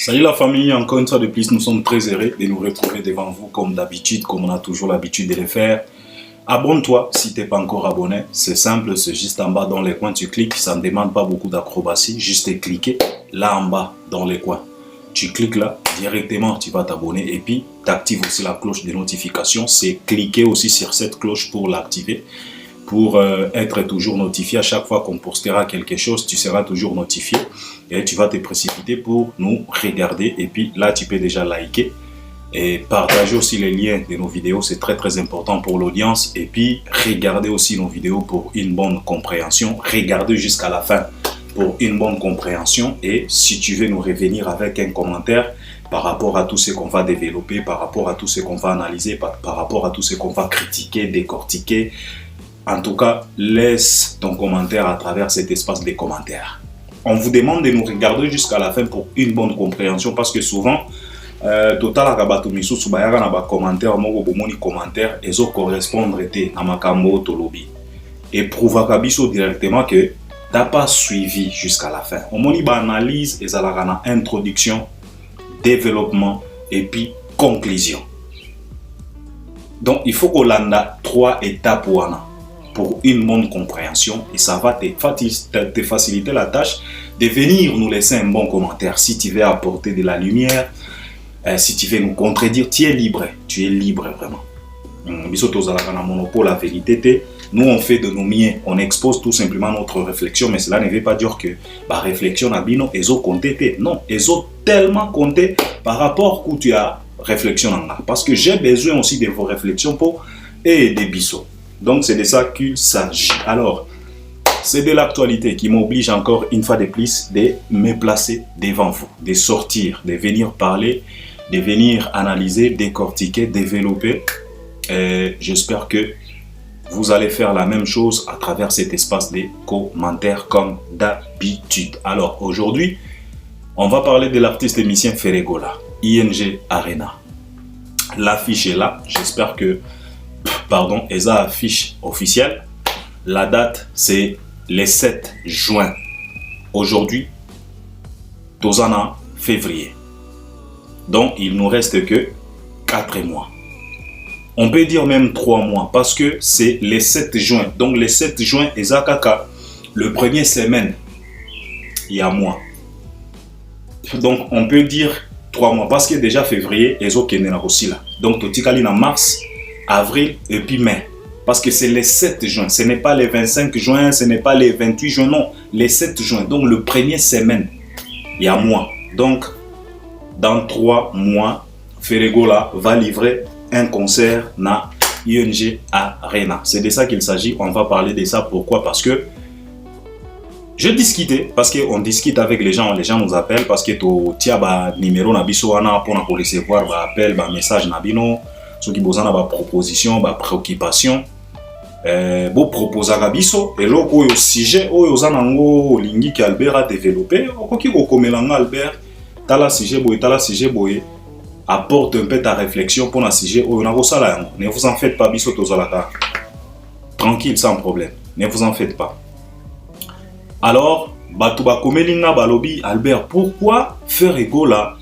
Salut la famille, encore une fois de plus, nous sommes très heureux de nous retrouver devant vous comme d'habitude, comme on a toujours l'habitude de le faire. Abonne-toi si tu n'es pas encore abonné, c'est simple, c'est juste en bas dans les coins, tu cliques, ça ne demande pas beaucoup d'acrobatie, juste cliquer là en bas dans les coins. Tu cliques là, directement tu vas t'abonner et puis tu actives aussi la cloche de notification, c'est cliquer aussi sur cette cloche pour l'activer. Pour être toujours notifié à chaque fois qu'on postera quelque chose, tu seras toujours notifié et tu vas te précipiter pour nous regarder. Et puis là, tu peux déjà liker et partager aussi les liens de nos vidéos, c'est très important pour l'audience. Et puis, regarder aussi nos vidéos pour une bonne compréhension. Regardez jusqu'à la fin pour une bonne compréhension. Et si tu veux nous revenir avec un commentaire par rapport à tout ce qu'on va développer, par rapport à tout ce qu'on va analyser, par rapport à tout ce qu'on va critiquer, décortiquer, en tout cas, laisse ton commentaire à travers cet espace des commentaires. On vous demande de nous regarder jusqu'à la fin pour une bonne compréhension parce que souvent, total akabato misusu bayaka na ba commentaire moko bomoni commentaire ezo correspondre te na makambo tolobi. Et prouvaka biso directement que t'as pas suivi jusqu'à la fin. Omoni ba analyse ezalaka na introduction, développement et puis conclusion. Donc il faut qu'on landa 3 étapes pour une bonne compréhension et ça va te faciliter la tâche de venir nous laisser un bon commentaire. Si tu veux apporter de la lumière, si tu veux nous contredire, tu es libre vraiment. Monopole, la vérité, nous on fait de nos miens, on expose tout simplement notre réflexion, mais cela ne veut pas dire que la réflexion n'a bino ezo compté. Non, ezo tellement compté par rapport à tu as réflexion en là. Parce que j'ai besoin aussi de vos réflexions pour aider biso. Donc c'est de ça qu'il s'agit. Alors, c'est de l'actualité qui m'oblige encore une fois de plus de me placer devant vous, de sortir, de venir parler, de venir analyser, décortiquer, développer. J'espère que vous allez faire la même chose à travers cet espace de commentaires comme d'habitude. Alors aujourd'hui, on va parler de l'artiste émicien Feregola, ING Arena. L'affiche est là, j'espère que esa affiche officielle. La date c'est le 7 juin. Aujourd'hui, tozana février. Donc il nous reste que 4 mois. On peut dire même 3 mois parce que c'est le 7 juin. Donc le 7 juin, esa kaka, le premier semaine, il y a mois. Donc on peut dire 3 mois parce que déjà février, ezo kenena aussi là. Donc totikali na mars, avril et puis mai. Parce que c'est le 7 juin. Ce n'est pas le 25 juin, ce n'est pas le 28 juin, non. Le 7 juin. Donc le premier semaine, il y a mois. Donc dans 3 mois, Feregola va livrer un concert na ING Arena. C'est de ça qu'il s'agit. On va parler de ça. Pourquoi? Parce que je discutais, parce qu'on discute avec les gens nous appellent, parce que tu as un numéro nabiso pour recevoir un appel, un message nabino. Ceux qui ont des propositions, des préoccupations, vous proposez à biso et là au sujet où vous avez lingi que Albert a développé, qui comme Albert, tala sujet boy, apporte un peu ta réflexion pour un sujet où on a ça. Ne vous en faites pas biso tozalaka. Tranquille, sans problème. Ne vous en faites pas. Alors, batuba komelinga balobi Albert, pourquoi Feregola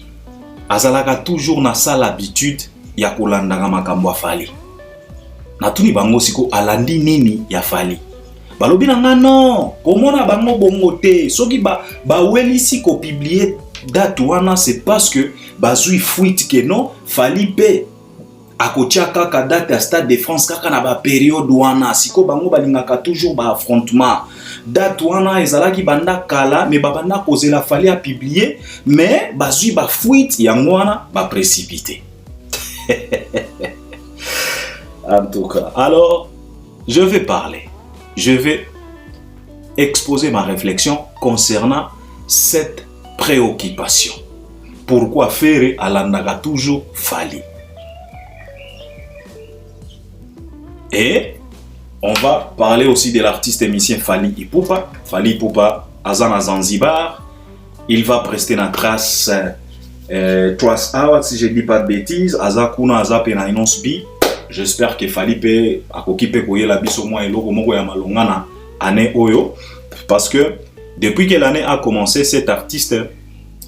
azalaka toujours na sa l'habitude ya kolandanga makambo afali? Natuni bango siko alandi nini ya fali? Balobi nanga non, komona bango bongo te. Soki ba welisi ko publier date wana, c'est parce que bazui fuite que non fali pe akotia kaka date à Stade de France kaka na ba période wana siko bango balingaka toujours ba affrontement. Date wana ezalaki banda kala mais babanda kozela fali a publier mais bazui ba fuite yango wana ba précipité. En tout cas, alors je vais exposer ma réflexion concernant cette préoccupation. Pourquoi Ferre alandaka toujours fali? Et on va parler aussi de l'artiste émicien Fally Ipupa. Fally Ipupa, Azana Zanzibar, il va prester na trace Hours, si je ne dis pas de bêtises. Azakuna Azapena Inosbi. J'espère que Fally peut occupé la biso moi et logo moko ya malongana année oyo, parce que depuis que l'année a commencé, cet artiste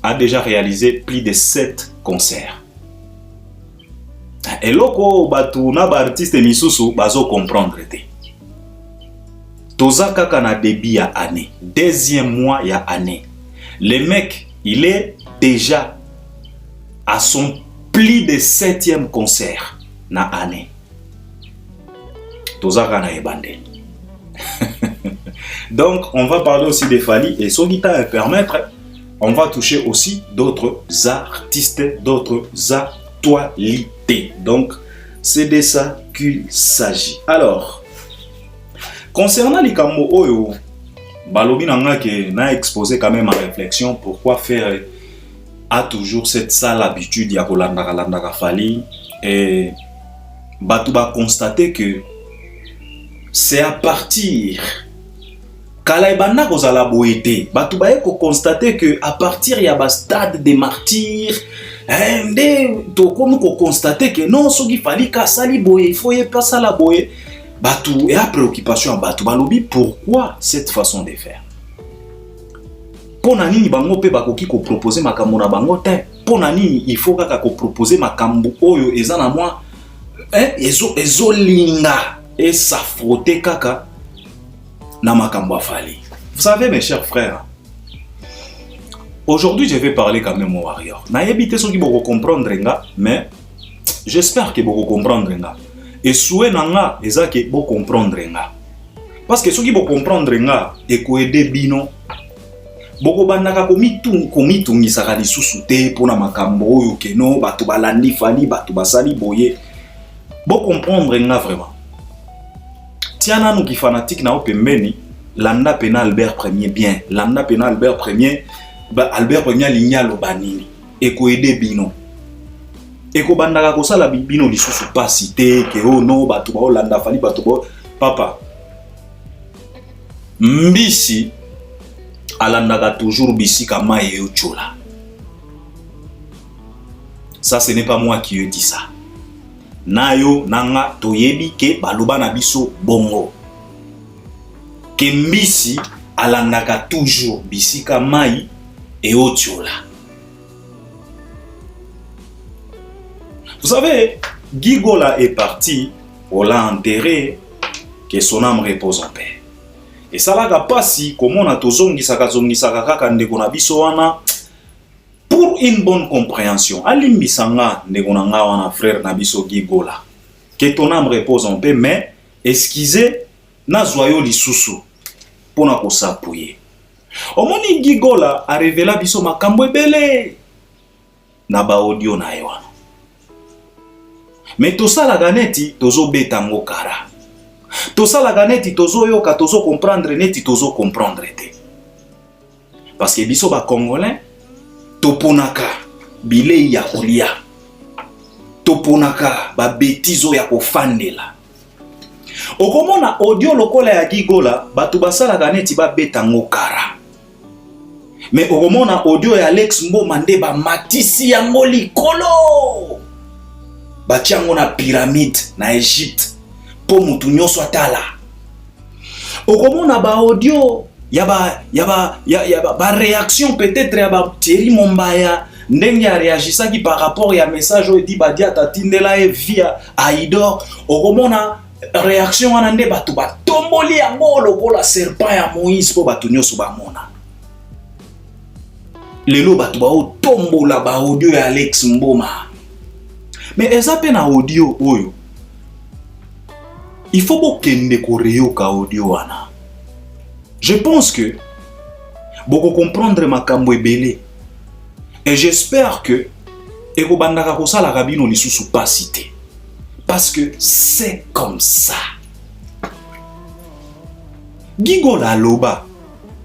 a déjà réalisé plus de 7 concerts. Et loko batu na ba artiste misusu bazo comprendre te. Toza kaka na début ya année, deuxième mois ya année. Le mec, il est déjà à son plus de 7e concert na année. Toza kana ebande. Donc, on va parler aussi de Fally et son guitare va permettre, on va toucher aussi d'autres artistes, d'autres actualités. Donc, c'est de ça qu'il s'agit. Alors, concernant les Kambo Oyo, Balobi Nanga qui n'a exposé quand même ma réflexion pourquoi faire a toujours cette sale habitude ya kolandaka Fally et Batouba constater que c'est à partir Kalaibana kozala boete Batouba ko constater que à partir ya ba stade des martyrs to comme ko constater que non soki Fally ka sali boye il faut y pas ça la boye Batou et à préoccupation à Batou balobi pourquoi cette façon de faire pona nini bango pe bakoki ko proposer makambo na bango te pona nini il faut kaka ko proposer makambo oyo eza na moi ezo linga et ça frotter kaka na makambo Fally. Vous savez mes chers frères, aujourd'hui je vais parler quand même au warrior. Na yebite so ki boko comprendre nga mais j'espère que boko comprendre nga. Et souhait nanga eza ke boko comprendre nga. Parce que soki boko comprendre nga e ko aider bino boko bandaka komitungisa lisusu te pona makambo oyo ke no bato balandi Fally bato basali boye bo comprendre nga vraiment tiana nou ki fanatique na opembeni landa pena Albert Premier bien landa pena Albert Premier Albert Premier linya lo banini e ko aider bino e ko bandaka ko sala bino lisusu pasi te ke o no bato ba landa Fally bato bo papa mbisi alandaka toujours bisika maye yo chola. Ça ce n'est pas moi qui ai dit ça. Nayo nanga toyebi ke baloba na biso bongo. Ke mbisi alandaka toujours bisika mai et yo chola. Vous savez, Guy Gola est parti, on l'a enterré, que son âme repose en paix. Et ça là pas si comment on a tozongisaka kaka ndeko na biso wana pour une bonne compréhension alimbisanga ndeko na nga wana frère na biso Guy Gola que ton âme repose en paix mais excusez na zoyo lisusu pona ko s'appuyer omoni Guy Gola a révélé biso makambo ebele na ba audio na yo mais to sala ganeti tozo betango kara to sala ganeti tozo yoka tozo comprendre neti tozo comprendre te parce que biso ba congolais toponaka bilei ya kolia toponaka ba betizo ya kofandela okomona audio lokola ya Guy Gola batu basala ganeti ba betango kara mais okomona audio ya Alex Mboma nde ba matisi yango likolo ba tiango na pyramide na Egypte po mutu nyonso atala okomona ba audio ya ba réaction peut-être ya ba Thierry Mombaya ndenge a réagisaki par rapport ya message oyo di badia tatindela e via Aidor okomona réaction wana nde batu batomboli yango lokola serpent ya Moïse po batu nyonso bamona lelo batu ba otombola ba audio ya Alex Mboma mais eza pe na audio oyo il faut bokende koreyoka audio wana. Je pense que boko comprendre makambo ebele et j'espère que ekobandaka kosala kabino lisusu pas cité parce que c'est comme ça. Guy Gola loba,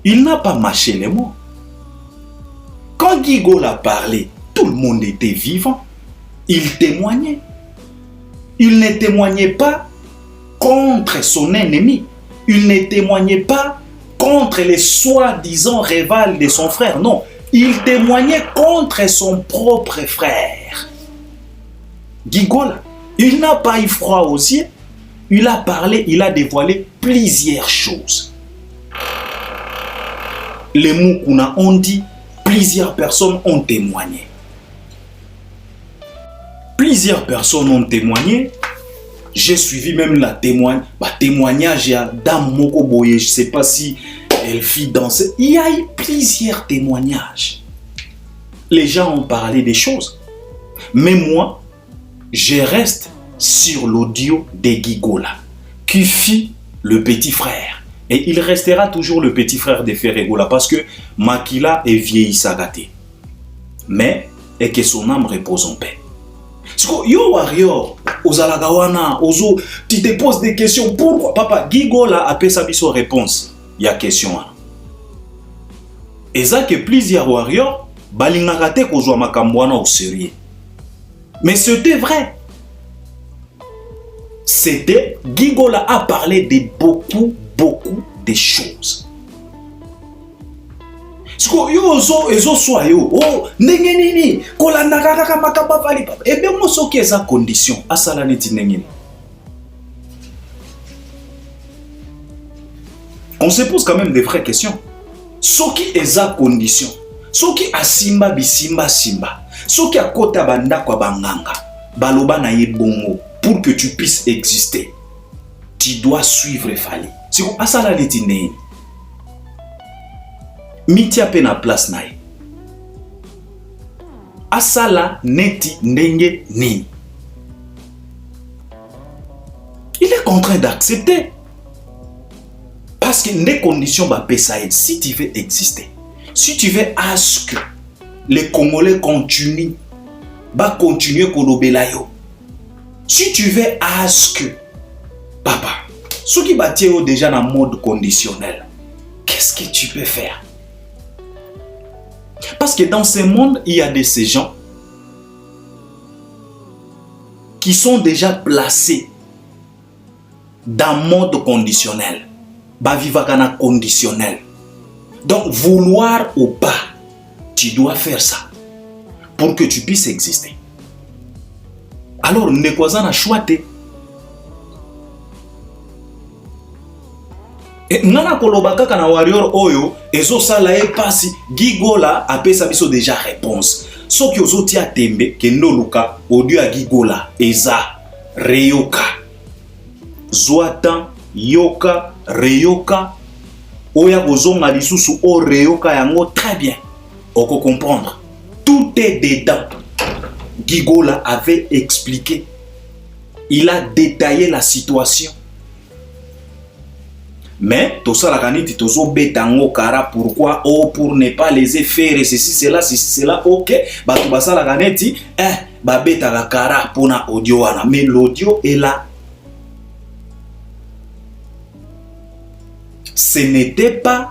il n'a pas mâché les mots. Quand Guy Gola parlait, tout le monde était vivant. Il témoignait. Il ne témoignait pas contre son ennemi. Il ne témoignait pas contre les soi-disant rivales de son frère. Non, il témoignait contre son propre frère. Guy Gola, il n'a pas eu froid aux yeux. Il a parlé, il a dévoilé plusieurs choses. Les mots qu'on a dit Plusieurs personnes ont témoigné. Plusieurs personnes ont témoigné. J'ai suivi même la témoignage à Dame Moko Boye. Je ne sais pas si elle fit danser. Il y a eu plusieurs témoignages. Les gens ont parlé des choses. Mais moi, je reste sur l'audio de Gigola, qui fit le petit frère. Et il restera toujours le petit frère de Ferregola parce que Makila est vieilli sagaté. Mais, et que son âme repose en paix. Yo warrior, Ozalagawana, Ozo, tu te poses des questions. Pourquoi? Papa, Gigola a fait sa réponse. Il y a question. Et ça que plusieurs warriors, balingakate kozwa makambwana au sérieux. Mais c'était vrai. C'était, Gigola a parlé de beaucoup de choses. Yo ezo soa yo, oh, ndenge nini, kolanda kaka makamba vali papa. Eh bien, moi, ce qui est sa condition, asala neti ndenge. On se pose quand même des vraies questions. Ce qui est sa condition, ce qui a simba bisimba simba, ce qui a kota banda kwa banganga, baloba na ye bongo, pour que tu puisses exister, tu dois suivre Fali. C'est quoi asala neti ndenge. Mitia pe na place nae. Asala neti ndenge ni. Il est contraint d'accepter. Parce que des conditions ba pesaïd, si tu veux exister, si tu veux à ce que les Congolais continuent, ba continuer kolobela yo. Si tu veux à ce que papa, ceux qui battent déjà dans mode conditionnel, qu'est-ce que tu peux faire? Parce que dans ce monde, il y a ces gens qui sont déjà placés dans le mode conditionnel. Bavivakana conditionnel. Donc, vouloir ou pas, tu dois faire ça pour que tu puisses exister. Alors, Nekwazana choité. Et nana kolobaka kana warrior oyo ezo sala e pasi Gigola apesa biso déjà réponse. Soki ozoti a tembe kendo luka audio a Gigola eza reyoka. Zwatan yoka reyoka oya kozonga lisusu o reyoka yango très bien. Oko comprendre. Tout est dedans. Gigola avait expliqué. Il a détaillé la situation. Mais tout ça la ganiti tozo betango kara pourquoi pour ne pas les faire ceci cela ok ba tout ça la ganiti ba beta la kara pona audio wana mais l'audio est là. Ce n'était pas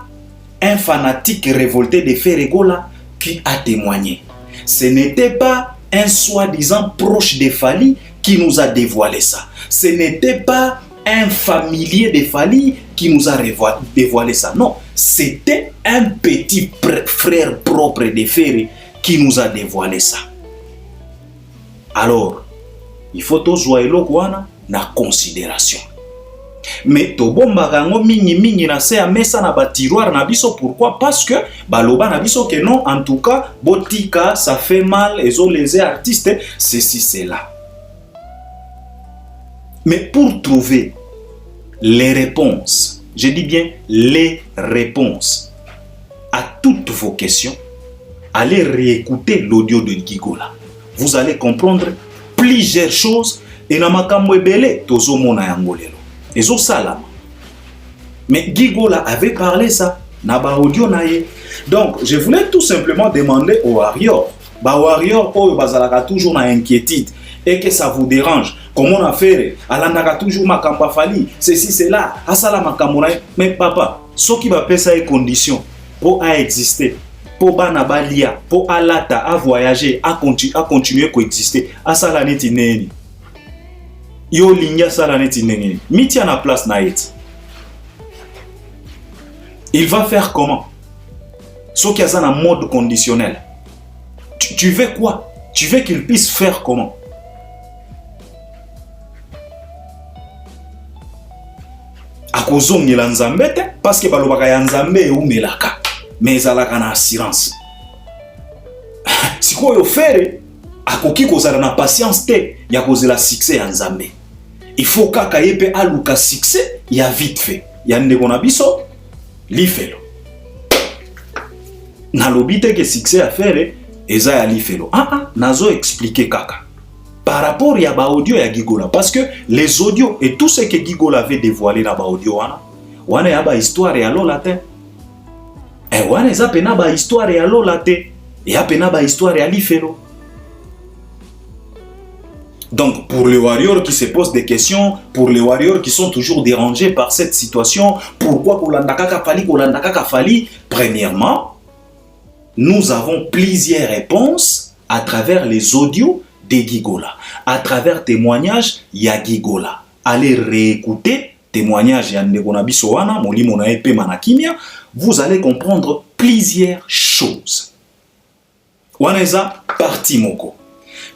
un fanatique révolté de Ferregola qui a témoigné. Ce n'était pas un soi-disant proche de Fali qui nous a dévoilé ça. Ce n'était pas un familier de Fali qui nous a dévoilé ça. Non, c'était un petit frère propre de Ferré qui nous a dévoilé ça. Alors, il faut toujours avoir na considération. Mais tobomba rango mingi na se amesa na batiroir na biso pourquoi? Parce que baloba na biso que non, en tout cas botika ça fait mal les artistes ceci cela. Mais pour trouver les réponses, je dis bien les réponses à toutes vos questions, allez réécouter l'audio de Gigola. Vous allez comprendre plusieurs choses et na makambo ebele tozo mona yangolelo. Ezo salama. Mais Gigola avait parlé ça na ba audio na ye. Donc, je voulais tout simplement demander aux warriors, ba warriors oyo bazalaka toujours na inquiétude et que ça vous dérange. Comment on a fait? Alandaka toujours makamba Fali, ceci, cela, asala makambo. Mais papa, ce qui va payer ça est condition pour exister, pour banabalia, pour alata, à voyager, à continuer à coexister, asala neti neni. Yo linya sala neti neni. Mitia na place na eti. Il va faire comment? Ce qui est en mode conditionnel. Tu veux quoi? Tu veux qu'il puisse faire comment? Akozongela nzambe te parce que balobaka ya nzambe eumelaka mais ezalaka na assurance. Sikoyo faire akoki kozala na patience te ya kozela succès ya Nzambe. Il faut kaka yepe aluka succès ya vite fait. Ya ndeko na biso lifelo. Na lobite ke succès à faire eza ya lifelo. Nazo expliquer kaka. Par rapport à ba audio ya Gigola, parce que les audios et tout ce que Gigola avait dévoilé dans ba audio wana ya ba histoire ya lola te. Wana eza pena ba histoire ya lola te. Ya pena ba histoire ya lifelo. Donc pour les warriors qui se posent des questions, pour les warriors qui sont toujours dérangés par cette situation, pourquoi Kolanda Kaka Fali, premièrement, nous avons plusieurs réponses à travers les audios de Gigola, à travers témoignages ya Gigola. Allez réécouter témoignages ya Ndekona Bisowana, Molimo na Epe Manakimia, vous allez comprendre plusieurs choses. Waneza parti moko.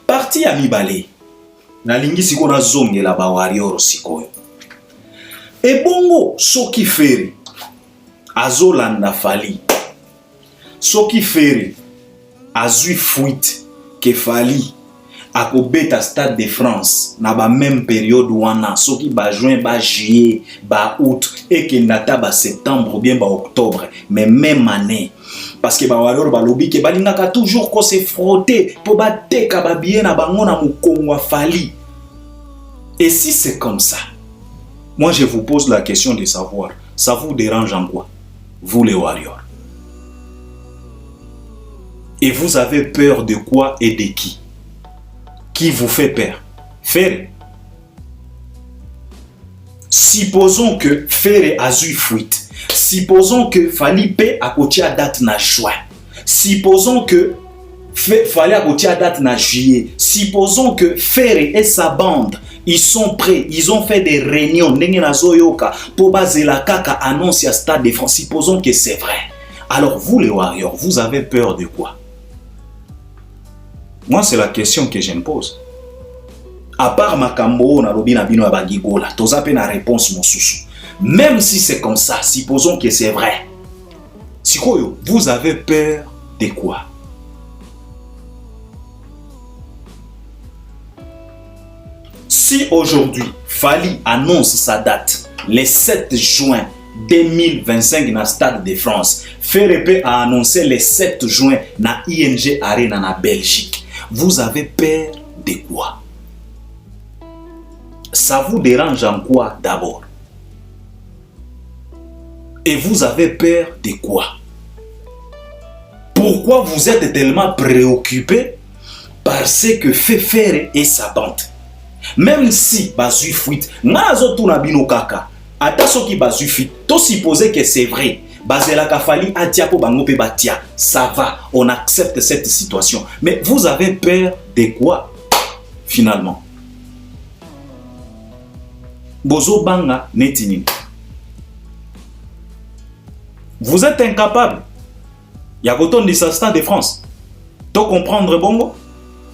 Parti ya mibale. Na lingi siko na zonge la ba warrior sikoyo. E bongo soki feri azolanda Fali. Soki feri azui fuite ke Fali akobeta Stade de France na ba même période wana soki ba juin ba juillet ba août et que nata ba septembre ou bien ba octobre mais même année parce que ba warrior ba lobi ke balingaka toujours ko se frotter pour ba teka ba bien na bango na mukongo Fali. Et si c'est comme ça, moi je vous pose la question de savoir, ça vous dérange en quoi, vous les warriors? Et vous avez peur de quoi et de qui? Qui vous fait peur? Faire. Supposons que Faire a eu fuite. Supposons que Fali a côté à date na juin. Supposons que Fali a côté à date na juillet. Supposons que Faire et sa bande, ils sont prêts, ils ont fait des réunions pour baser la kaka annonce à Stade de France. Supposons que c'est vrai. Alors vous les warriors, vous avez peur de quoi? Moi c'est la question que je me pose. À part Makambo, na lobi na bino ya Gigola, toza pe na réponse mosusu. Même si c'est comme ça, supposons que c'est vrai. Sikoyo, vous avez peur de quoi? Si aujourd'hui, Fali annonce sa date, le 7 juin 2025 dans le Stade de France, Ferepe a annoncé le 7 juin dans ING Arena en Belgique, vous avez peur de quoi? Ça vous dérange en quoi d'abord? Et vous avez peur de quoi? Pourquoi vous êtes tellement préoccupé par ce que fait Faire et sa bande? Même si bazui fuite, nazo tuna bino kaka. Ata soki bazui fuite, to supposer que c'est vrai. Bazela Kafali atia po bango pe batia. Ça va, on accepte cette situation. Mais vous avez peur de quoi finalement? Bozo banga netini. Vous êtes incapable. Yakoton de Stade de France. To comprendre bongo?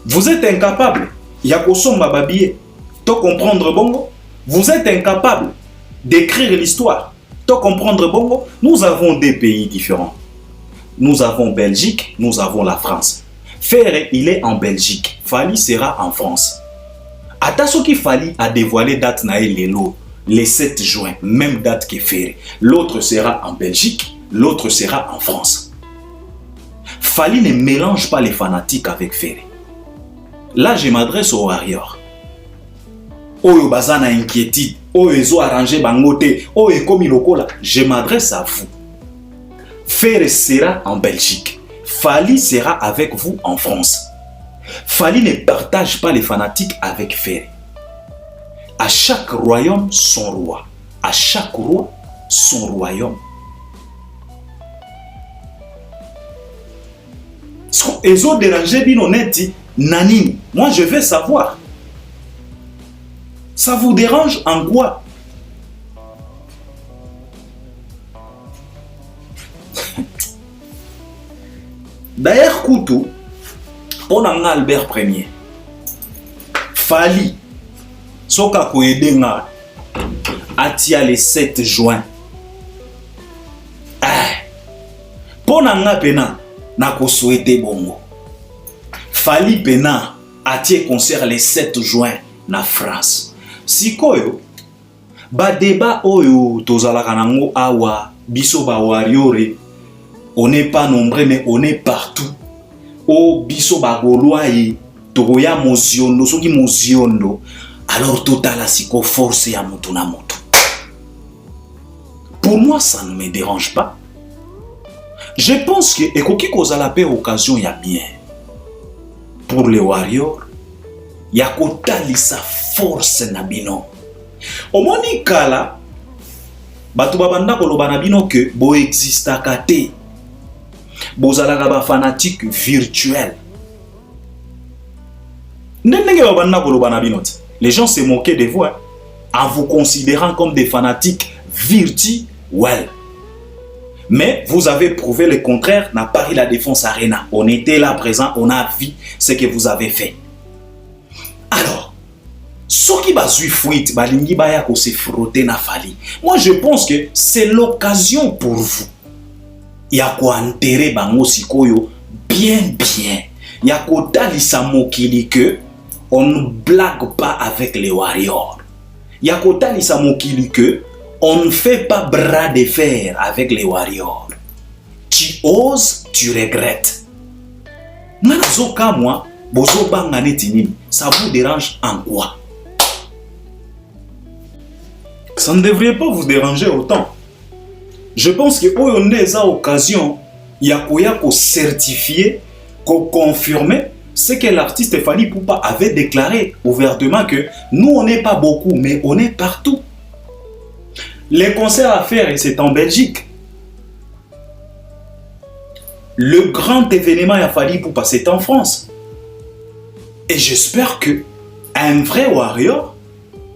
Vous êtes incapable. Yakosomba babiye. To comprendre bongo? Vous êtes incapable d'écrire l'histoire. To comprendre bongo? Nous avons des pays différents. Nous avons Belgique, nous avons la France. Faire, il est en Belgique. Fali sera en France. Atasoki Fali a dévoilé date na lelo, le 7 juin, même date que Faire. L'autre sera en Belgique, l'autre sera en France. Fali ne mélange pas les fanatiques avec Faire. Là, je m'adresse aux warriors. Oyo bazana inquiétude, oyo ezo arrangé bangote, oyo komi lokola, je m'adresse à vous. Faire sera en Belgique. Fali sera avec vous en France. Fali ne partage pas les fanatiques avec Faire. À chaque royaume, son roi. À chaque roi, son royaume. Ezo dérangé bin honnête, nanini. Moi, je veux savoir. Ça vous dérange en quoi? D'ailleurs, Koutou, pour Albert Ier, Fali, Soka Koedenga, Atia le 7 juin. Pour Nanga Pena, Nako souhaité bongo. Fally Pena atie concert le 7 juin na France. Sikoyo ba débat oyo tozalaka nango awa biso ba wariore, on n'est pas nombreux mais on est partout. O biso ba golwai toya moziondo soki moziondo alors totala siko force ya mutu na mutu. Pour moi ça ne me dérange pas. Je pense que ekoki kozala pe occasion ya bien pour les warriors ya kotalisa force na bino. Omoni kala batu babanda koloba na bino que bo existaka te, bozalaka ba fanatique virtuel. Ndenge babanda koloba na bino te. Les gens se moquaient de vous en vous considérant comme des fanatiques virtuels. Mais vous avez prouvé le contraire dans Paris La Défense Arena. On était là présent, on a vu ce que vous avez fait. Alors, ce qui va suivre fuite, balingi baya ko se frotter na Fally. Moi je pense que c'est l'occasion pour vous. Ya ko enterrer bango sikoyo bien. Ya ko talisa mokili que on ne blague pas avec les warriors. Ya ko talisa mokili que on ne fait pas bras de fer avec les warriors. Tu oses, tu regrettes. Nazoka moi, bozo bangane tinini, ça vous dérange en quoi? Ça ne devrait pas vous déranger autant. Je pense que on a à occasion, il y a qu'on certifier, qu'on confirmer ce que l'artiste Fally Ipupa avait déclaré ouvertement que nous on n'est pas beaucoup, mais on est partout. Les concerts à faire, c'est en Belgique. Le grand événement à Fally Ipupa, c'est en France. Et j'espère que un vrai warrior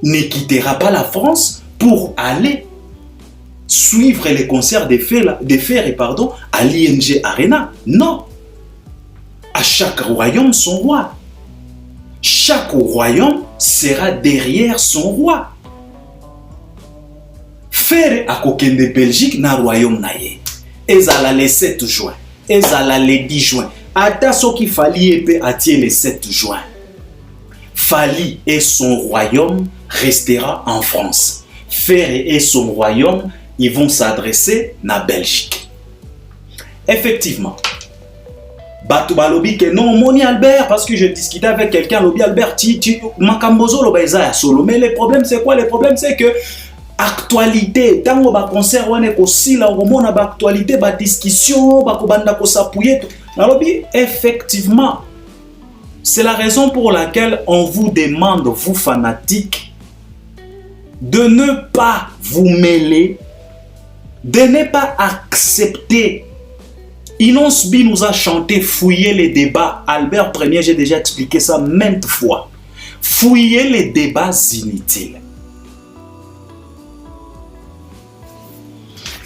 ne quittera pas la France pour aller suivre les concerts de fer à l'ING Arena. Non. À chaque royaume, son roi. Chaque royaume sera derrière son roi. Faire à Kokende de Belgique na royaume naye. Ezala le 7 juin. Ezala le 10 juin. Ata soki Fally epé atie le 7 juin. Fally et son royaume restera en France. Ferré et son royaume, ils vont s'adresser na Belgique. Effectivement. Batu balobi que non, Moni Albert, parce que je discutais avec quelqu'un, Lobi Albert, Makambozo Lobaïza solo. Mais le problème c'est quoi? Le problème c'est que actualité, tango ba concert wane ko sila romona ba actualité ba discussion ba ko banda ko s'appuyer. Nalobi effectivement. C'est la raison pour laquelle on vous demande, vous fanatiques, de ne pas vous mêler, de ne pas accepter. Inonce B nous a chanté fouiller les débats. Albert Premier, j'ai déjà expliqué ça maintes fois. Fouiller les débats inutiles.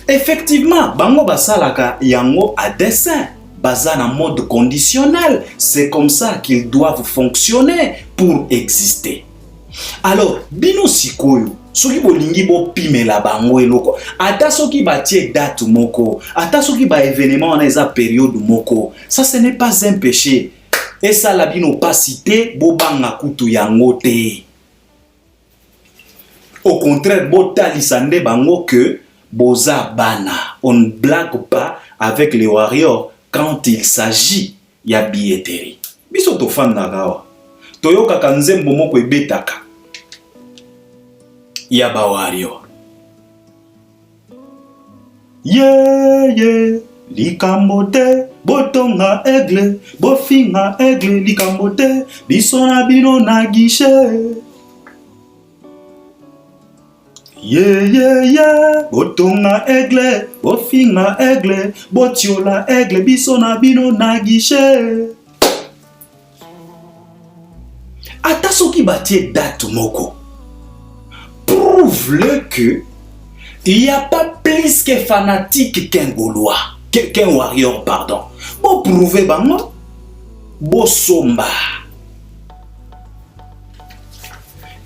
Effectivement, bango basalaka yango à dessein. Basé en mode conditionnel, c'est comme ça qu'ils doivent fonctionner pour exister. Alors, bino sikoyo, soki bolingi bo pimela bango eloko, ata soki ba tie date moko, ata soki ba événement en esa période moko, ça ce n'est pas un péché. Et ça la bino pas cité, bo banga kutu yango te. Au contraire, bo talisande bango que boza bana, on ne blague pas avec les warriors. Quand il s'agit ya billetterie. Biso to fan na gawa. Toyoka kanzembo moko ebetaka. Ya ba warrior. Yeah, likambote, botonga aigle, bofinga aigle, likambote, biso na bino na guichet. Yeah, botonga aigle, bofinga aigle, botiola aigle, biso na bino na guichet. Ata soki batie date moko, prouve-le que il n'y a pas plus que fanatique qu'un Gaulois, qu'un warrior, pardon. Bon prouver bango, bo somba.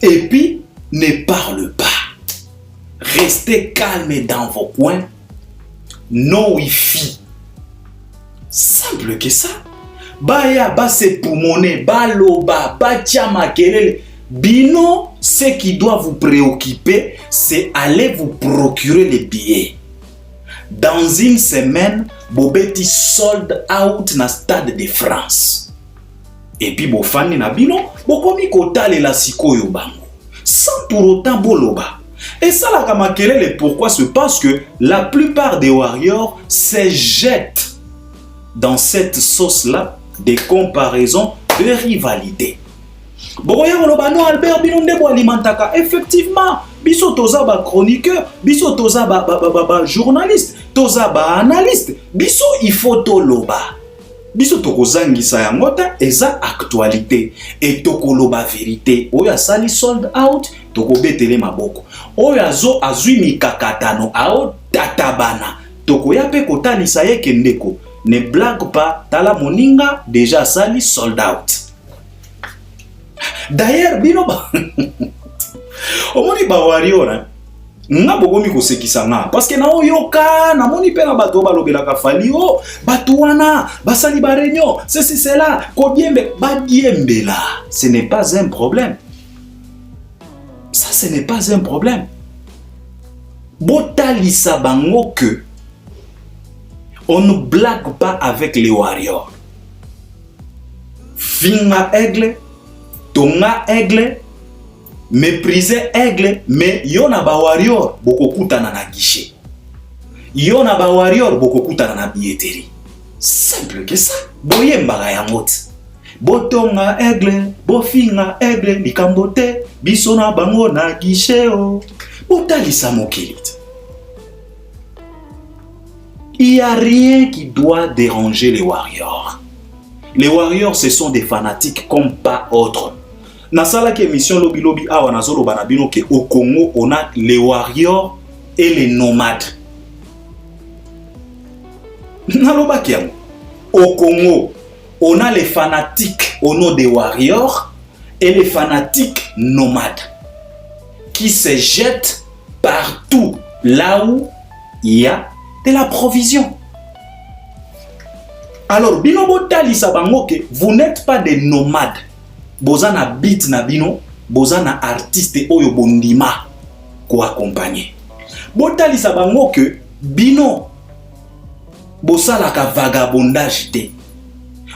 Et puis, ne parle pas. Restez calme dans vos coins. No wifi. Simple que ça. baya ba se poumoner, ba loba, ba tia makelele. Bino, ce qui doit vous préoccuper, c'est aller vous procurer les billets. Dans une semaine, bobeti sold out na Stade de France. Et puis bofani na bino, bokomi kotale la sikoyo bango. Sans pour autant boloba. Et ça la kamakelele, pourquoi? C'est parce que la plupart des warriors se jettent dans cette sauce-là des comparaisons de rivalité. Bokoya koloba no Albert bino ndebo alimentaka. Effectivement, biso toza ba chroniqueur, biso toza ba journaliste, toza ba analyste, biso il faut toloba. Biso tokozangisa yango ta eza actualité et tokoloba vérité. Oya sali sold out, tokobetele maboko. Oya zo azwi mikakatano ao tatabana. Tokoya pe kotalisa ye kendeko. Ne blague pas, tala moninga déjà sali sold out. D'ailleurs, bino ba omoni ba warrior hein. Nga bogomi kosekisa nga parce que na oyoka na moni pe na bato balobelaka fali o bato wana basali ba réunion ceci cela kodiembe ba diembela. Ce n'est pas un problème. Ça ce n'est pas un problème. Botalisa bango que on ne blague pas avec les warriors. Finga aigle, tonga aigle, mépriser aigle, mais yona ba warrior bokokutana na guichet. Yona ba warrior bokokutana na billetterie. Simple que ça. Boyemba ya mot. Botonga aigle, bofinga aigle, likambote, bisona bango na guichet o. Botalisa mokilit. Il n'y a rien qui doit déranger les warriors. Les warriors, ce sont des fanatiques comme pas autres. Dans cette émission, au Congo, on a les warriors et les nomades. Au Congo, on a les fanatiques au nom des warriors et les fanatiques nomades qui se jettent partout là où il y a de la provision. Alors, bino botali sabango que vous n'êtes pas des nomades. Bozana bit na bino, bozana artiste oyo bondima ko accompagner. Botali sabango que bino bosala ka vagabondage te.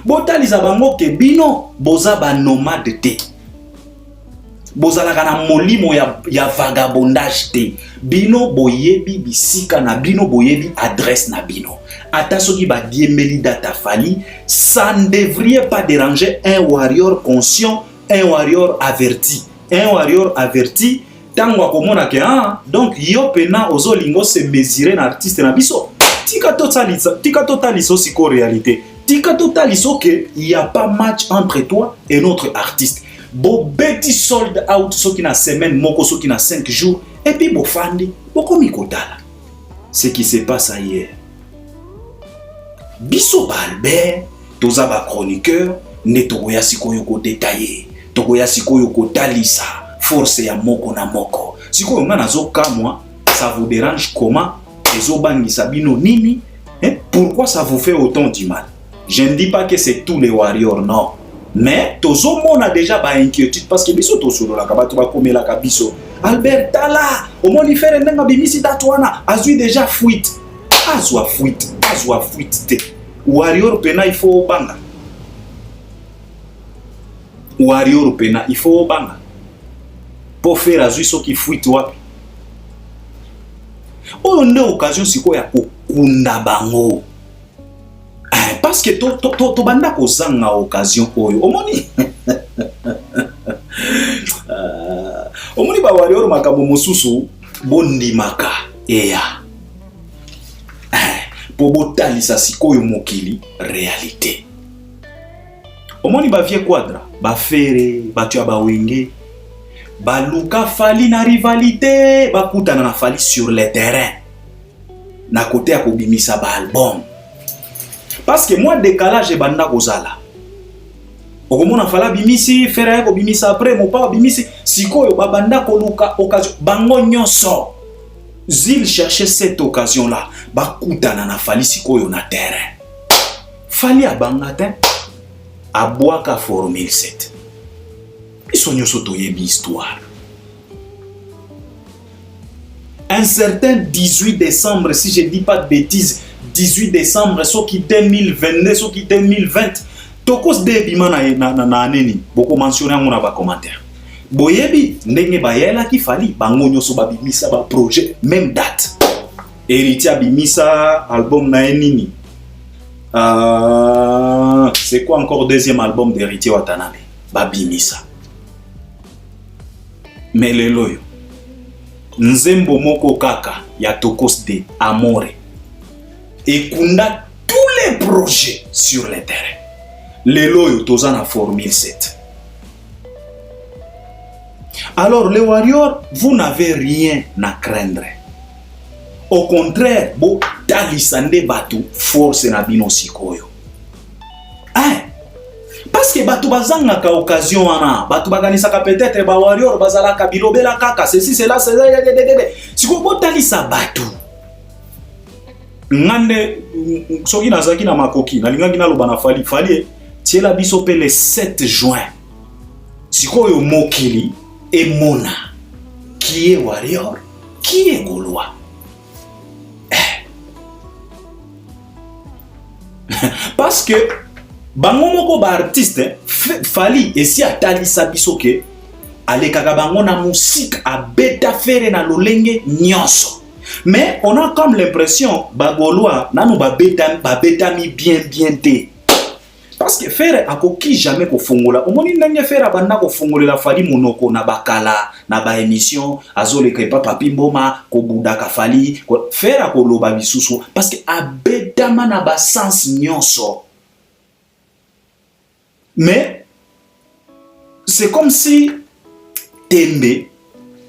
Botali sabango que bino bozaba nomade te. Bozalaka na molimo ya vagabondage te. Bino boyebi bisika na bino boyebi adresse na bino. Ata soki ba diembeli data fali, ça ne devrait pas déranger un warrior conscient, un warrior averti. Un warrior averti, tango akomona ke donc yo pena ozo lingo se mesurer na artiste na biso. Tika totaliso siko réalité. Tika totaliso que il y a pas match entre toi et notre artiste. Bo beti sold out soki na semaine moko soki na 5 jours et puis bo fandi boko mikotala. Ce qui se passe hier. Biso ba Albert toza ba chroniqueur ne tokoya sikoyo ko détailler. Tokoya sikoyo ko talisa force ya moko na moko. Sikoyo nga nazo kamwa ça vous dérange comment ezo bangisa bino nini? Pourquoi ça vous fait autant du mal? Je ne dis pas que c'est tous les warriors, non. Mais tozo mon a déjà ba inquiétude parce que biso to solo la kabato ba komela ka biso. Albert Tala, au moni faire ndenga bimisi datwana, azui déjà fuite. Azwa fuite te. Warrior pena il faut banga. Warrior pena il faut banga. Pour faire azui so ki fuite wapi. Oyo nde occasion siko ya kokunda bango. Parce que to banda kozanga occasion oyo. Omoni. Omoni ba warrior makambo mosusu bondimaka eya. Po botalisa sikoyo mokili réalité. Omoni ba vie quadra, ba fere, ba tua ba wenge, ba luka fali na rivalité, ba kutana na fali sur le terrain. Na côté ya kobimisa ba album. Parce que moi décalage banda kozala. Okomona fala bimisi, fere ko bimisa après mo pa bimisi sikoyo ba banda ko luka occasion bango nyonso. Zil cherchait cette occasion-là. Bakutana na fali sikoyo na terrain. Fali a bangatin. abwaka formule 7. Biso nyonso toyebi histoire. Un certain 18 décembre, si je ne dis pas de bêtises, 18 décembre, ce qui 2022, ce qui 2020, tokos de bima na aneni, beaucoup mentionné en mon commentaire. Boyebi, ndenge bayela ki fali, bango nyoso babimisa ba projet, même date. Héritier bimisa album na enini. C'est quoi encore deuxième album d'Héritier Watanabe? Babimisa. Mais les loyo. Nzembo moko kaka ya tokos de Amore. Et kunda tous les projets sur le terrain. Les loyo toza na formule 7. Alors les warriors, vous n'avez rien à craindre. Au contraire, bo talisande batu force na bino sikoyo. Parce que batu bazanga ka occasion wana, batu baganisaka peut-être ba warrior bazalaka bilobela kaka, ceci cela cela. Siko bo talisa batu. Ngande soki nazaki na makoki, nalingangi na loba na fali tiela biso pe le 7 juin. Sikoyo mokili et mona qui est warrior, qui est gaulois. Parce que bango moko ba artiste fali esi atalisa biso ke alekaka bango na musique a beta fere na lolenge nyonso. Mais on a comme l'impression bagolois nanu ba beta mi bien te. Parce que faire akoki jamais ko fongola. Omoni ndenge faire banda ko fongolela fali monoko na bakala na ba émission azole ke papa pimboma ko budaka fali ko faire ko loba bisusu parce que abedama na ba sens nyonso. Mais c'est comme si Tembe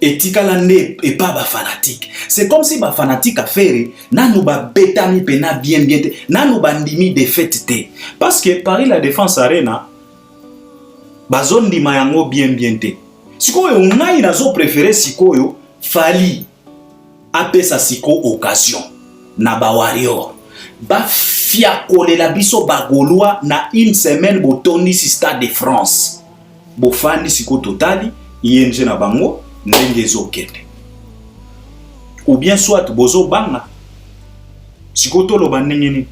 et Tikalande et pas ba fanatique. C'est comme si ba fanatique a fait nanu ba betami pena bien te nanu bandimi de fête te. Parce que Paris la Défense Arena ba zone di mayango bien te. Sikoyo ngai nazo préférer sikoyo fali apesa siko occasion na ba warrior. Ba fiakole la biso bagolois na une semaine botondi si Stade de France. Bo fandi siko totali ING na bango ndenge ezokende. Ou bien soit bozo banga. Siko tolo bandengeni.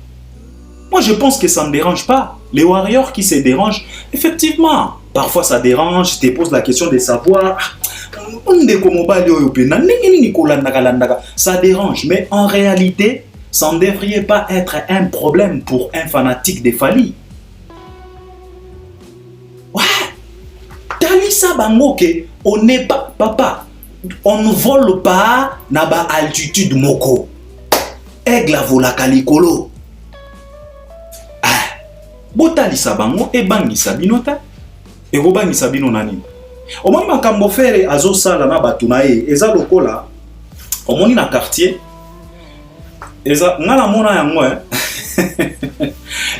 Moi je pense que ça ne dérange pas. Les warriors qui se dérangent, effectivement, parfois ça dérange, je te pose la question de savoir ça dérange, mais en réalité ça ne devrait pas être un problème pour un fanatique de Fali. Ouais. Talisa bangoke, on n'est pas, papa, on ne vole pas na ba altitude moko. Aigle vola kalikolo. Botalisa bango e bangisa binota. E go bangisa bino nani. Omoni makambo fere azo sala na batu na ye, eza lokola omoni na quartier. Eza ngala mona yango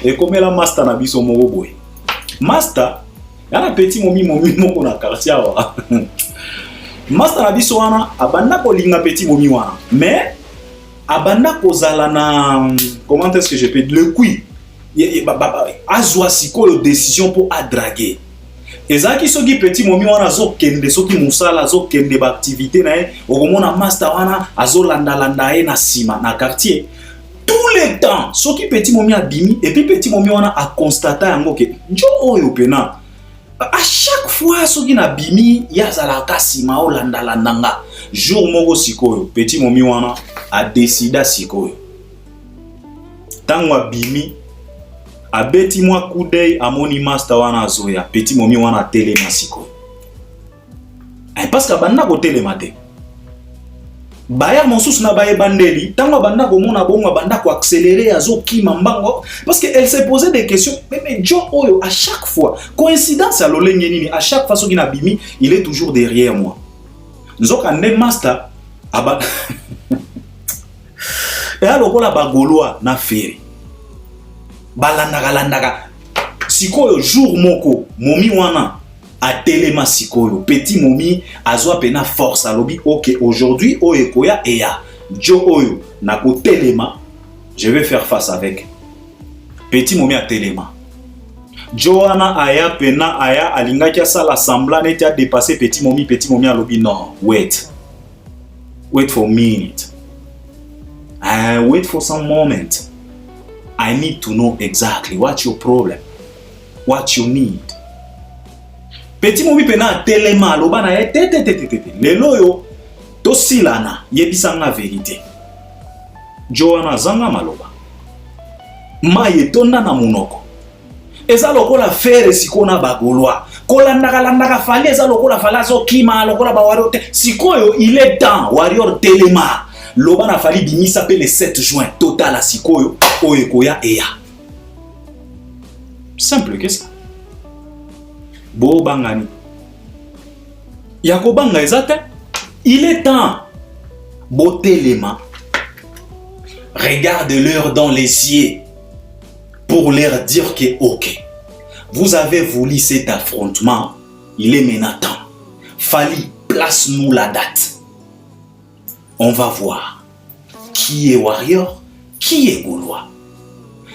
e komela master na biso moko boy. Master yana petit momi moko na quartier awa. Master na biso wana abanda ko linga petit momi wana. Mais abanda ko zala na comment est-ce que je peux le kui. Azwa sikoyo décision pour adraguer. Ezaki soki petit momi wana zo kende soki musala zo kende ba activité na e okomona master wana azo landa e na sima na quartier tous les temps soki petit momi abimi et puis petit momi wana a constater yango ke njo oyo pena à chaque fois soki na bimi ya zala ka sima o landa nga jour moko sikoyo petit momi wana a décidé sikoyo tango abimi abeti mwa kudei amoni master wana zoya petit momi wana telema siko. Parce que banda ko telema te. Baya monsus na baye bandeli, tango banda ko mona bongo banda ko accélérer azo kima mbango parce que elle s'est posé des questions mais John Oyo à chaque fois coïncidence à lolenge nini à chaque fois so kina bimi il est toujours derrière moi. Nzoka ne master aba et alors la bagoloa na feri. Balandaka sikoyo jour moko momi wana a telema sikoyo petit momi azwa pena force alobi OK aujourd'hui oyo koya eya jo oyo na ko telema je vais faire face avec petit momi a telema Joanna aya pena aya alingaki asala semblant neti a dépassé petit momi alobi non, wait for a minute, wait for some moment, I need to know exactly what's your problem, what you need. Petit momi pena telema aloba na ye te lelo yo to silana yebisanga vérité. Joanna zanga maloba maye tonda na munoko eza lokola fere sikona bagolwa kolandaka fali eza lokola fala zo kima lokola ba warrior te sikoyo il est temps warrior telema loba na fali bimisa pe le 7 juin total a sikoyo oyekoya eya simple que ça. Bo bangani yakobanga ezate il est temps bo telema regarde-leur dans les yeux pour leur dire que ok, vous avez voulu cet affrontement, il est maintenant temps. Fali, place-nous la date. On va voir qui est Warrior, qui est Gaulois.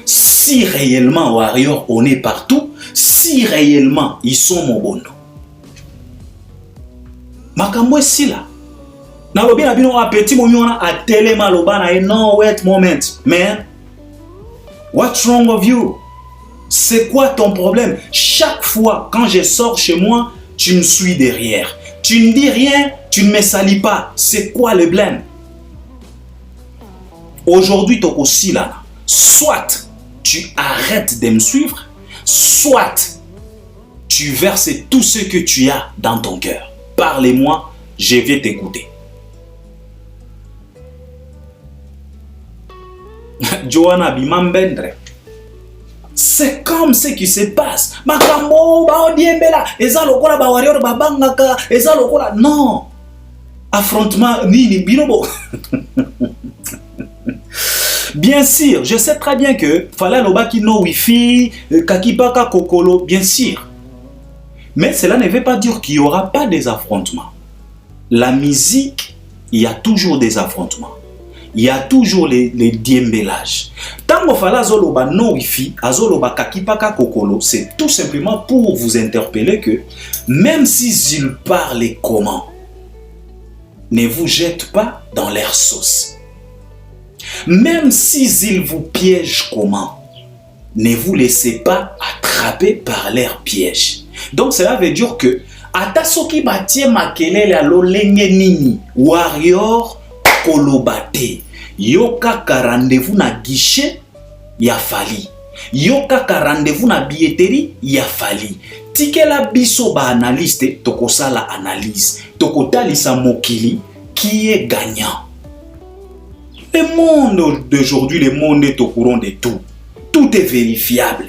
Si réellement Warrior on est partout, si réellement ils sont Mobono. Makambo est si là. Nalobi na bino apeti momiona a telema loba na no wait moment man. What's wrong with you? C'est quoi ton problème? Chaque fois quand je sors chez moi, tu me suis derrière. Tu ne dis rien, tu ne me salis pas. C'est quoi le blême? Aujourd'hui, toko silana. Soit tu arrêtes de me suivre, soit tu verses tout ce que tu as dans ton cœur. Parlez-moi, je vais t'écouter. Joanna Bimambendre. C'est comme ce qui se passe. Makambo ba odiembela eza lokola ba warrior ba bangaka eza lokola non. Affrontement ni binobo. Bien sûr, je sais très bien que fallait lobaki no wifi kakipaka kokolo bien sûr. Mais cela ne veut pas dire qu'il n'y aura pas des affrontements. La musique, il y a toujours des affrontements. Il y a toujours les diembelages. Tango fala zoloba no wifi, azoloba kakipaka kokolo, c'est tout simplement pour vous interpeller que même s'ils parlent comment, ne vous jettent pas dans leur sauce. Même s'ils vous piègent comment, ne vous laissez pas attraper par leur piège. Donc cela veut dire que atasoki batie makelele alo lenge nini warrior kolobate yoka ka rendez-vous na guichet ya fali yoka ka rendez-vous na billetterie ya fali tikela biso ba analyste tokosala analyse tokotalisa mokili qui est gagnant. Le monde d'aujourd'hui, le monde est au courant de tout. Tout est vérifiable.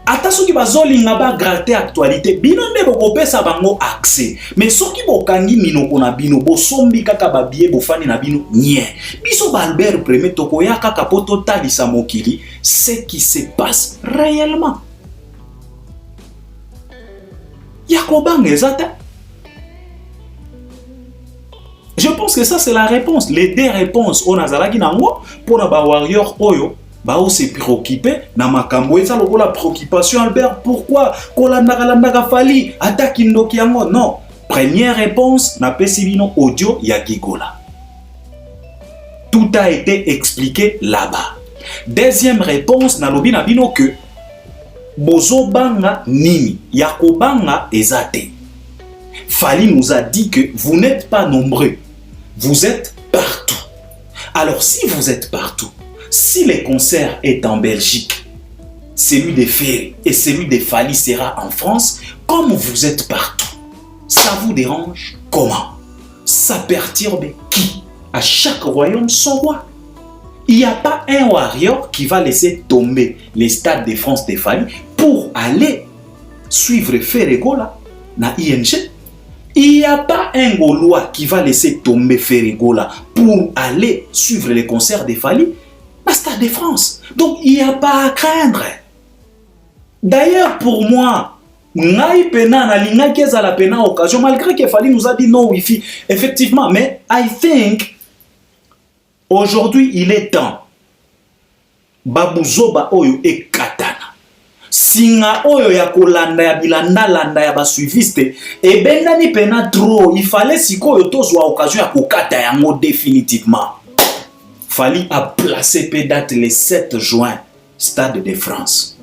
Ata soki bazolinga ba gratter actualité bino nde bokopesa bango accès mais soki bokangi minoko na bino bosombi kaka babie bofani na bino nie biso ba Albert Premier tokoya kaka poto talisa mokili ce qui se passe réellement yakobanga ezata. Je pense que ça c'est la réponse, les deux réponses on azalaki nango pour na ba warrior oyo ba o se préoccuper na makambo eza lokola préoccupation Albert pourquoi kolandaka fali attaque ndoki yango non. Première réponse na pesi bino audio ya Gigola. Tout a été expliqué là-bas. Deuxième réponse na lobi na bino que bozo banga nini yakobanga ezate. Fali nous a dit que vous n'êtes pas nombreux, vous êtes partout. Alors si vous êtes partout, si le concert est en Belgique, celui de Ferry et celui de Fali sera en France, comme vous êtes partout, ça vous dérange comment? Ça perturbe qui? À chaque royaume son roi. Il n'y a pas un warrior qui va laisser tomber les stades de France de Fali pour aller suivre Ferregola na ING. Il n'y a pas un Gaulois qui va laisser tomber Ferregola pour aller suivre les concerts de Fali à Stade de France. Donc il n'y a pas à craindre. D'ailleurs pour moi, Ngai pena na linga keza la pena occasion malgré que Fali nous a dit non wifi effectivement mais I think aujourd'hui il est temps Babuzoba oyo et katana singa oyo ya kolanda ya bilanda landa ya basuiviste ebengani pena trop. Il fallait sikoyo tozwa occasion ya kokata yango définitivement. Fally a placé date le 7 juin Stade de France.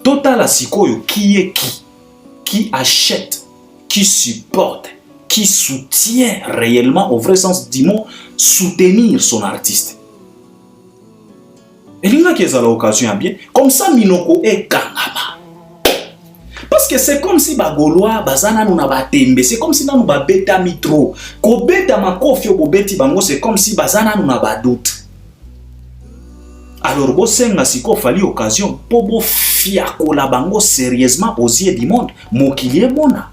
Total sikoyo qui est qui achète, qui supporte, qui soutient réellement au vrai sens du mot soutenir son artiste. Et il y a qui a l'occasion bien comme ça minoko est kangama. Parce que c'est comme si bagoloa bazana nuna batembe, c'est comme si nanu babeta mitro ko beta makofio ko beti bango, c'est comme si bazana nuna badoute. Alors bo senga siko Fally occasion pobo fiako la bango sérieusement aux yeux du monde. Mokili est mona,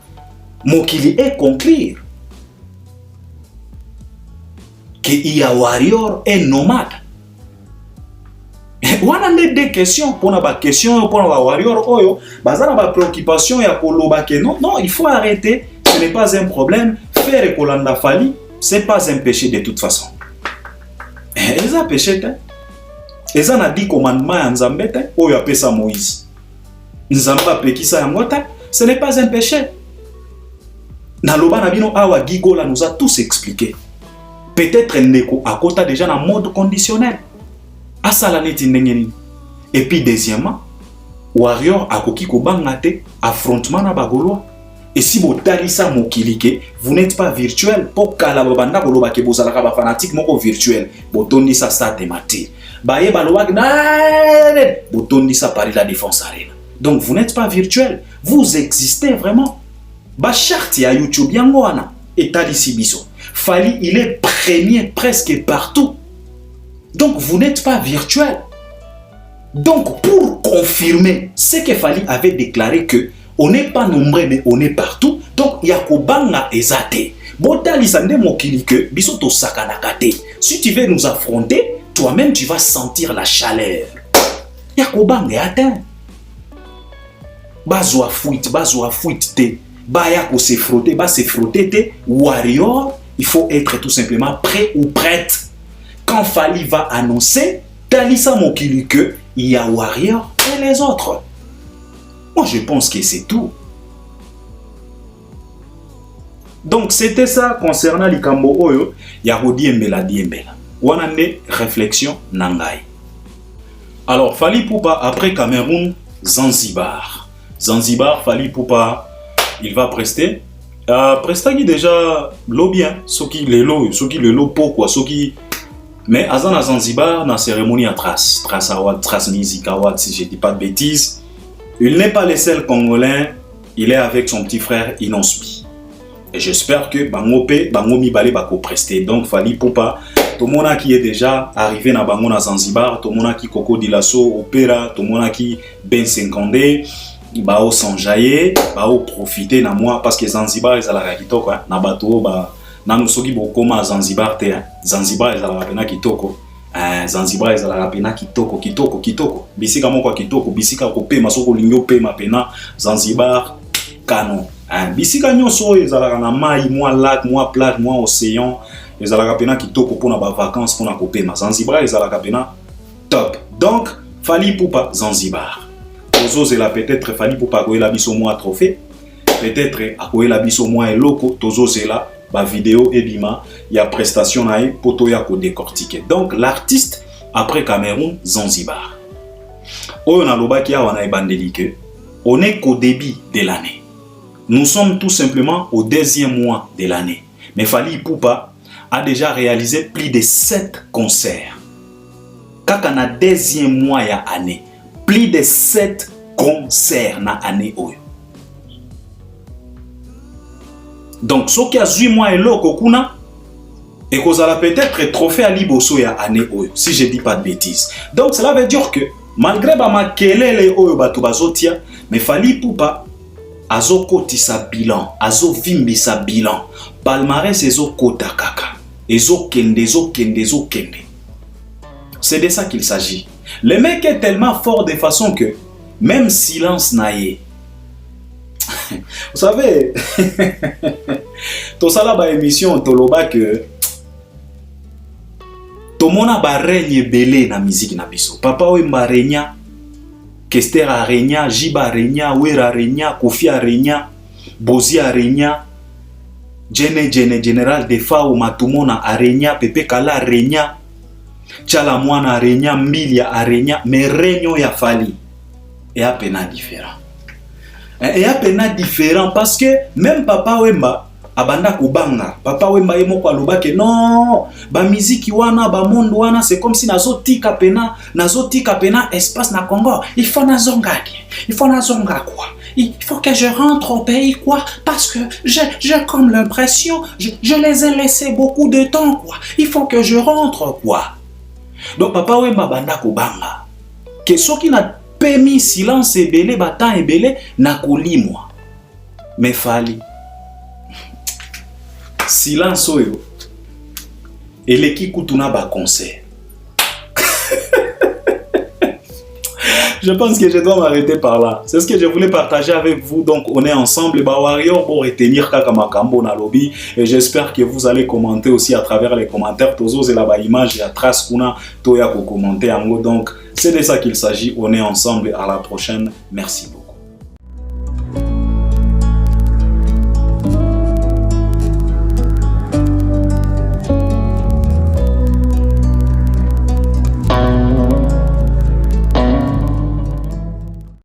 mokili est conclure que Iya Warrior est nomade. On a des questions pour la question pour la Warrior oyo bazana ba préoccupation ya koloba que non, il faut arrêter, ce n'est pas un problème. Faire Kolanda Fally, c'est pas un péché de toute façon. Ils ont péché ils ont dit commandement ya Nzambe oyo apesa Moïse. Nzambe apekisa yango ta, ce n'est pas un péché. Naloba na bino awa Gigola nous a tous expliqué. Peut-être ndeko akota déjà en mode conditionnel. Et puis deuxièmement, Warrior akoki ko bangate affrontement na bagoloa. Et si vous talisa mokilike, vous n'êtes pas virtuel. Pour kala babanda koloba ke bozalaka ba fanatique moko virtuel. Botondi sa sa thématique. Baye baloa botondi sa Paris la Défense Arena. Donc vous n'êtes pas virtuel, vous existez vraiment. Ba charte ya YouTube yango wana etalisi biso. Fally il est premier presque partout. Donc vous n'êtes pas virtuel. Donc pour confirmer ce que Fally avait déclaré que on n'est pas nombreux mais on est partout. Donc yakobanga ezate. Botali sande mokili que biso to sakanakate. Si tu veux nous affronter, toi-même tu vas sentir la chaleur. Yakobanga atteint. Bazwa fuite te. Baya ko se frotter te. Warrior, il faut être tout simplement prêt ou prête. Quand Fally va annoncer, Talisa Mokili que il y a Warrior et les autres. Moi je pense que c'est tout. Donc c'était ça concernant Likambo Oyo, Yahodi Mbela. Wanande réflexion nangai. Alors Fally Ipupa après Cameroun, Zanzibar. Fally Ipupa, il va prester. Prestagi déjà l'obien, ce qui le lot pourquoi, ce qui. Mais à Zanzibar, dans la cérémonie à Trace Award, Trace Music Award, si je ne dis pas de bêtises, il n'est pas le seul Congolais, il est avec son petit frère Inosbi. Et j'espère que Bangomi Balé va prester. Donc Fally Ipupa, tout le monde qui est déjà arrivé dans Bango à Zanzibar, tout le monde qui Coco Dilasso, Opéra, tout le monde qui Ben 50, Bao s'enjailler, Bao profiter na moi parce que Zanzibar est à la réalité quoi, na bateau Nanu soki bokoma Zanzibar te. Zanzibar ezala pena kitoko. Zanzibar ezala pena kitoko. Bisika moko kitoko, bisika ko pema soko lingo pema pena Zanzibar canon. Bisika nyonso ezala na mai, moi lac, moi plage, moi océan, ezala pena kitoko pona ba vacances pona ko pema. Zanzibar ezala pena top. Donc Fally Ipupa Zanzibar. Ozo zela peut-être Fally Ipupa ko ela biso moi trophée. Peut-être akoela biso moi eloko tozo zela ba vidéo ebima ya prestation nae poto ya ko décortiquer. Donc l'artiste après Cameroun Zanzibar. Oyo na lobaki ya wana ebandeli que on est qu'au début de l'année. Nous sommes tout simplement au deuxième mois de l'année. Mais Fally Ipupa a déjà réalisé plus de 7 concerts. Kaka na deuxième mois ya année, plus de 7 concerts na année oyo. Donc, ce qui a 8 mois et l'eau, et qu'on a peut-être trophée à Liboso ya année oyo, si je ne dis pas de bêtises. Donc, cela veut dire que, malgré ma kelele oyo bato bazotia, mais Fally Ipupa, azo koti sa bilan, azo vimbi sa bilan, palmarès ezo kota kaka, ezo kende. C'est de ça qu'il s'agit. Le mec est tellement fort de façon que, même silence naïe. Vous savez, tout ça là, émission, toloba que tout le monde a règne belé na musique na biso. Papa ou mba régna Kester arenya, Jiba arenya, Wera arenya, Kofi arenya, Bozi arenya, General Defa ou Matumona arenya, Pepe Kala arenya, Tchala Mwana arenya, Mbilia arenya, mais réunion ya Fally et à peine différent. Et à peine différent parce que même Papa Wemba abanda kubanga, Papa Wemba yemo kwa loba ke non, ba miziki wana, ba monde wana, c'est comme si nazo tika pena espace na Congo. Il faut nazonga quoi. Il faut que je rentre au pays quoi, parce que j'ai comme l'impression, je les ai laissés beaucoup de temps quoi. Il faut que je rentre quoi. Donc Papa Wemba banda kubanga. Que ce qui n'a pas mis silence ebele, batan ebele, na kolimwa. Mais Fally. Silence oyo. Et l'équipe kutuna ba concert. Je pense que je dois m'arrêter par là. C'est ce que je voulais partager avec vous. Donc, on est ensemble. Bah, Warrior pour retenir Kakamakambo na lobby. Et j'espère que vous allez commenter aussi à travers les commentaires. Tozo c'est la image et à trace kuna toya pour commenter en gros. Donc, c'est de ça qu'il s'agit. On est ensemble. À la prochaine. Merci beaucoup.